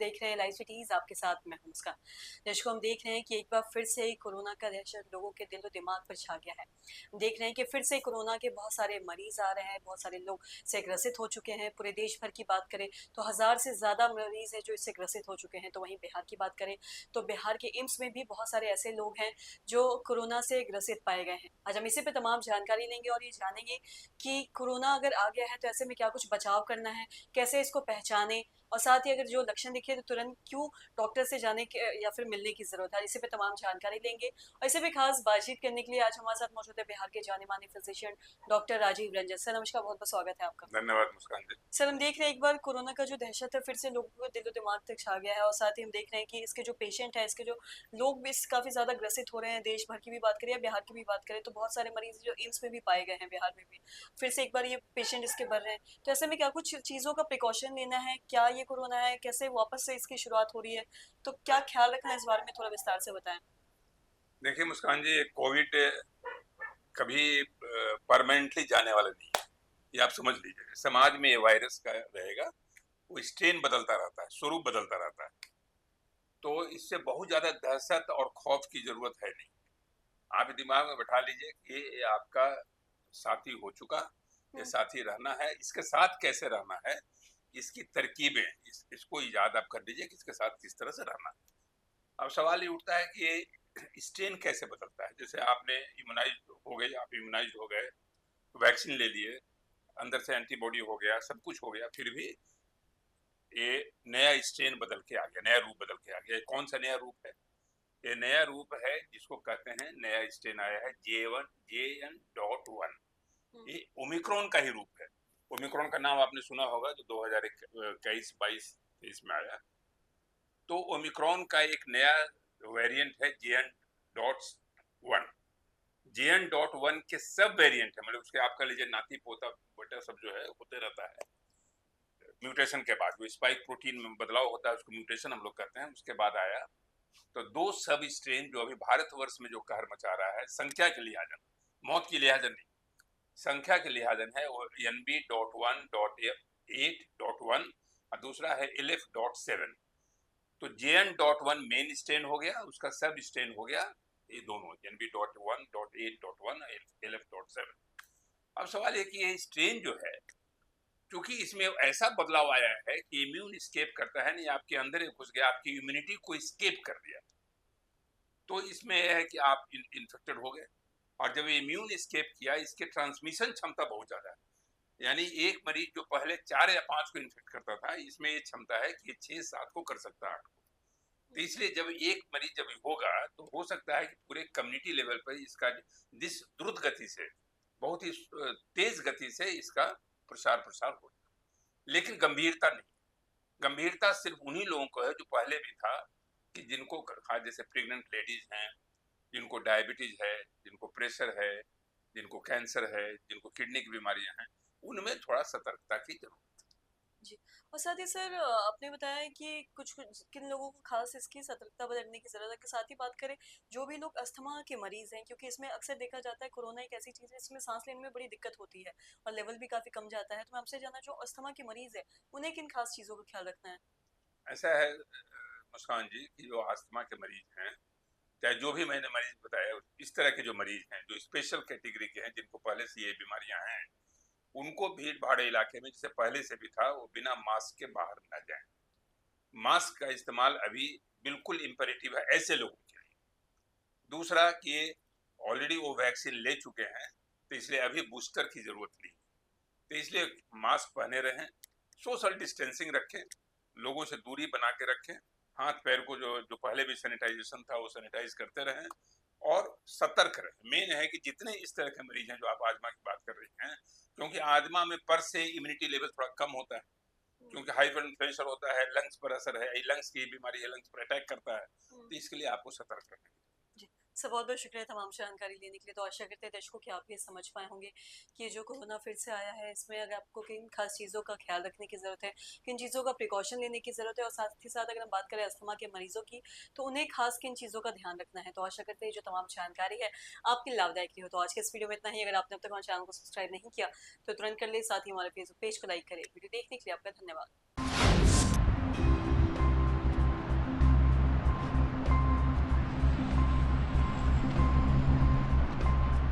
देख रहे हैं लाइव सिटीज, आपके साथ मैं हूं मुस्कान। दर्शकों, हम देख रहे हैं कि एक बार फिर से कोरोना का दहशत लोगों के दिलो दिमाग पर छा गया है। देख रहे हैं कि फिर से कोरोना के बहुत सारे मरीज आ रहे हैं, बहुत सारे लोग इससे ग्रसित हो चुके हैं। पूरे देश भर की बात करें तो 1000 से ज्यादा मरीज हैं जो इससे ग्रसित हो चुके हैं। तो वहीं बिहार की बात करें तो बिहार के एम्स में भी बहुत सारे ऐसे लोग हैं जो कोरोना से ग्रसित पाए गए हैं। आज हम इसी पे तमाम जानकारी लेंगे और ये जानेंगे कि कोरोना अगर आ गया है तो ऐसे में क्या कुछ बचाव करना है, कैसे इसको पहचाने, और साथ ही अगर जो लक्षण दिखे तो तुरंत क्यों डॉक्टर से जाने के या फिर मिलने की जरूरत है। इसी पे तमाम जानकारी लेंगे और इसी पे खास बातचीत करने के लिए आज हमारे साथ मौजूद है बिहार के जाने माने physician doctor Rajeev Ranjan. Sir नमस्कार, बहुत बहुत स्वागत है आपका। धन्यवाद मुस्कान जी। सर, हम देख रहे हैं एक बार कोरोना का जो दहशत है फिर से लोगों को दिलो दिमाग तक छा गया है, और साथ ही हम देख रहे हैं कि इसके जो पेशेंट है, इसके जो लोग भी काफी ज्यादा ग्रसित हो रहे हैं। देश भर की भी बात करें या बिहार की भी बात करें तो बहुत सारे मरीज जो एम्स में भी पाए गए हैं बिहार में भी फिर से एक बार ये पेशेंट इसके बढ़ रहे हैं। तो ऐसे में क्या कुछ चीजों का प्रिकॉशन लेना है, क्या ये कोरोना है, कैसे वापस से इसकी शुरुआत हो रही है, तो क्या ख्याल रखना है इस बारे में थोड़ा विस्तार से बताएं। देखिए मुस्कान जी, कोविड कभी परमानेंटली जाने वाला नहीं है, ये आप समझ लीजिए। समाज में ये वायरस का रहेगा, वो स्ट्रेन बदलता रहता है, स्वरूप बदलता रहता है। तो इससे बहुत ज्यादा दहशत और खौफ की जरूरत है नहीं। आप दिमाग में बैठा लीजिए कि ये आपका साथी हो चुका, ये साथी रहना है, इसके साथ कैसे रहना है, इसकी तरकीबें, इसको याद आप कर लीजिए कि इसके साथ किस तरह से रहना है। अब सवाल ये उठता है कि ये स्ट्रेन कैसे बदलता है। जैसे आपने इम्यूनाइज हो गए, आप इम्यूनाइज हो गए, वैक्सीन ले लिए, अंदर से एंटीबॉडी हो गया, सब कुछ हो गया, फिर भी ये नया स्ट्रेन बदल के आ गया, नया रूप बदल के आ गया। कौन सा नया रूप है? ये नया रूप है जिसको कहते हैं, नया स्ट्रेन आया है JN.1। ये ओमिक्रॉन का ही रूप है। ओमिक्रॉन का नाम आपने सुना होगा, जो 2021, 22, 23 में आया। तो ओमिक्रॉन का एक नया वेरिएंट है JN.1। JN.1 के सब वेरिएंट है, मतलब उसके आप कह लीजिए नाती पोता बेटा सब जो है होते रहता है। म्यूटेशन के बाद जो स्पाइक प्रोटीन में बदलाव होता है उसको म्यूटेशन हम लोग कहते हैं, उसके बाद आया। तो दो सब स्ट्रेन जो अभी भारतवर्ष में जो कहर मचा रहा है, संख्या के लिहाजन, मौत की लिहाजन नहीं, संख्या के लिहाजन है, वो NB.1.8.1 और दूसरा है LF.7। तो JN.1 मेन स्ट्रेन हो गया, उसका सब स्ट्रेन हो गया ये दोनों NB.1.8.1 LF.7। अब सवाल है कि ये स्ट्रेन जो है, क्योंकि इसमें ऐसा बदलाव आया है कि इम्यून स्केप करता है, नहीं आपके अंदर घुस गया, आपकी इम्यूनिटी को स्केप कर दिया। तो इसमें यह है कि आप इन्फेक्टेड हो गए, और जब इम्यून स्केप किया, इसके ट्रांसमिशन क्षमता बहुत ज्यादा है। यानी एक मरीज जो पहले 4 या 5 को इन्फेक्ट करता था, इसमें ये क्षमता है कि 6-7 को कर सकता है, 8 को। तो इसलिए जब एक मरीज जब होगा तो हो सकता है कि पूरे कम्युनिटी लेवल पर इसका जिस द्रुत गति से, बहुत ही तेज गति से इसका प्रसार हो। लेकिन गंभीरता नहीं, गंभीरता सिर्फ उन्हीं लोगों को है जो पहले भी था, कि जिनको जैसे प्रेग्नेंट लेडीज हैं, जिनको डायबिटीज है, जिनको प्रेशर है, जिनको कैंसर है, जिनको किडनी की बीमारियां हैं, उनमें थोड़ा सतर्कता की जरूरत। जी, और साथ ही सर आपने बताया कि कुछ कुछ किन लोगों को खास इसकी सतर्कता बरतने की ज़रूरत है। कि साथ ही बात करें जो भी लोग अस्थमा के मरीज़ हैं, क्योंकि इसमें अक्सर देखा जाता है कोरोना एक ऐसी चीज़ है इसमें सांस लेने में बड़ी दिक्कत होती है और लेवल भी काफ़ी कम जाता है। तो मैं आपसे जानना, जो अस्थमा के मरीज़ है उन्हें किन खास चीज़ों का ख्याल रखना है? ऐसा है मुस्कान जी, कि जो अस्थमा के मरीज हैं, चाहे जो भी मैंने मरीज बताया, इस तरह के जो मरीज हैं जो स्पेशल कैटेगरी के हैं, जिनको पहले से ये बीमारियां हैं, उनको भीड़ भाड़ इलाके में जैसे पहले से भी था, वो बिना मास्क के बाहर न जाएं। मास्क का इस्तेमाल अभी बिल्कुल इम्पेरेटिव है ऐसे लोगों के लिए। दूसरा कि ऑलरेडी वो वैक्सीन ले चुके हैं, तो इसलिए अभी बूस्टर की जरूरत नहीं, तो इसलिए मास्क पहने रहें, सोशल डिस्टेंसिंग रखें, लोगों से दूरी बना के रखें, हाथ पैर को जो जो पहले भी सैनिटाइजेशन था वो सैनिटाइज करते रहें, और सतर्क रहें। मेन है कि जितने इस तरह के मरीज हैं जो आप आजमा की बात कर रही हैं, क्योंकि आजमा में पर से इम्यूनिटी लेवल थोड़ा कम होता है, क्योंकि हाई ब्लड प्रेशर होता है, लंग्स पर असर है, लंग्स की बीमारी है, लंग्स पर अटैक करता है, तो इसके लिए आपको सतर्क रहना है। जी, सर बहुत बहुत शुक्रिया तमाम जानकारी लेने के लिए। तो आशा करते हैं दर्शकों कि आप भी समझ पाए होंगे कि ये जो कोरोना फिर से आया है इसमें अगर आपको किन खास चीज़ों का ख्याल रखने की ज़रूरत है, किन चीज़ों का प्रिकॉशन लेने की ज़रूरत है, और साथ ही साथ अगर हम बात करें अस्थमा के मरीजों की तो उन्हें खास किन चीज़ों का ध्यान रखना है। तो आशा करते हैं जो तमाम जानकारी है आपकी लाभदायक रही हो। तो आज के इस वीडियो में इतना ही। अगर आपने अब तक हमारे चैनल को सब्सक्राइब नहीं किया तो तुरंत कर ले, साथ ही हमारे फेसबुक पेज को लाइक करें। वीडियो देखने के लिए आपका धन्यवाद।